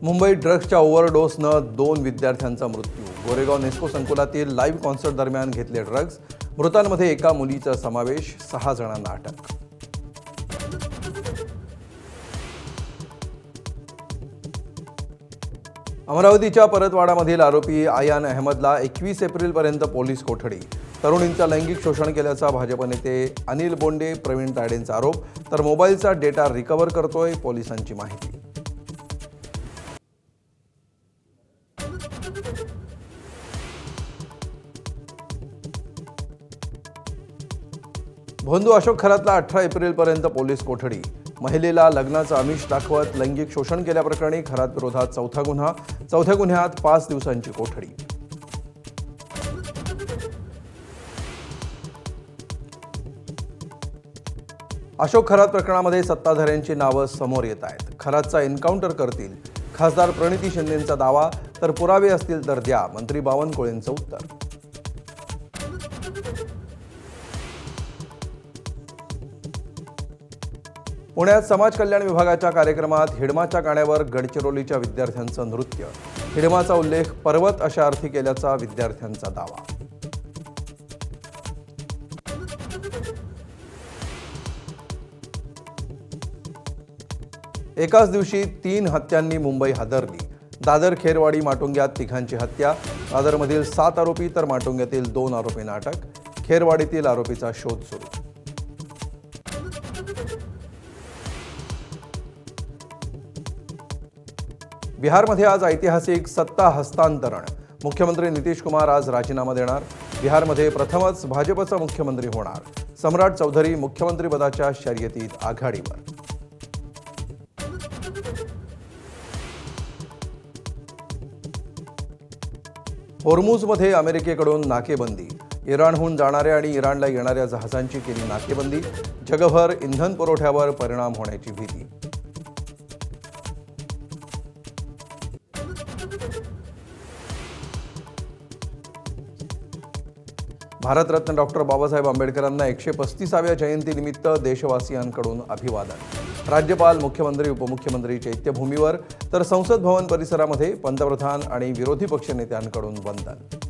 मुंबईत ड्रग्सच्या ओव्हरडोसनं 2 विद्यार्थ्यांचा मृत्यू. गोरेगाव नेस्को संकुलातील लाईव्ह कॉन्सर्ट दरम्यान घेतले ड्रग्ज. मृतांमध्ये एका मुलीचा समावेश. 6 जणांना अटक. अमरावतीच्या परतवाडामधील आरोपी आयान अहमदला 21 एप्रिलपर्यंत पोलीस कोठडी. तरुणींचं लैंगिक शोषण केल्याचा भाजप नेते अनिल बोंडे प्रवीण तायडेंचा आरोप. तर मोबाईलचा डेटा रिकव्हर करतोय पोलिसांची माहिती. भोंदू अशोक खरातला 18 एप्रिलपर्यंत पोलीस कोठडी. महिलेला लग्नाचं आमिष दाखवत लैंगिक शोषण केल्याप्रकरणी खरात विरोधात चौथा गुन्हा. चौथ्या गुन्ह्यात 5 दिवसांची कोठडी. अशोक खरात प्रकरणामध्ये सत्ताधाऱ्यांची नावं समोर येत आहेत. खरातचा एन्काउंटर करतील खासदार प्रणिती शिंदेंचा दावा. तर पुरावे असतील तर द्या, मंत्री बावनकुळेंचं उत्तर. पुण्यात समाज कल्याण विभागाच्या कार्यक्रमात हिडमाच्या गाण्यावर गडचिरोलीच्या विद्यार्थ्यांचं नृत्य. हिडमाचा उल्लेख पर्वत अशा अर्थी केल्याचा विद्यार्थ्यांचा दावा. एकाच दिवशी 3 हत्यांनी मुंबई हादरली. दादर खेरवाडी माटुंग्यात 3घांची हत्या. दादरमधील 7 आरोपी तर माटुंग्यातील 2 आरोपींना अटक. खेरवाडीतील आरोपीचा शोध सुरू. बिहारमध्ये आज ऐतिहासिक सत्ता हस्तांतरण. मुख्यमंत्री नितीश कुमार आज राजीनामा देणार. बिहारमध्ये प्रथमच भाजपचा मुख्यमंत्री होणार. सम्राट चौधरी मुख्यमंत्रीपदाच्या शर्यतीत आघाडीवर. होर्मुझमध्ये अमेरिकेकडून नाकेबंदी. इराणहून जाणाऱ्या आणि इराणला येणाऱ्या जहाजांची केली नाकेबंदी. जगभर इंधन पुरवठ्यावर परिणाम होण्याची भीती. भारतरत्न डॉक्टर बाबासाहेब आंबेडकरांना 135व्या जयंतीनिमित्त देशवासियांकडून अभिवादन. राज्यपाल, मुख्यमंत्री, उपमुख्यमंत्री चैत्यभूमीवर तर संसद भवन परिसरामध्ये पंतप्रधान आणि विरोधी पक्षनेत्यांकडून वंदन.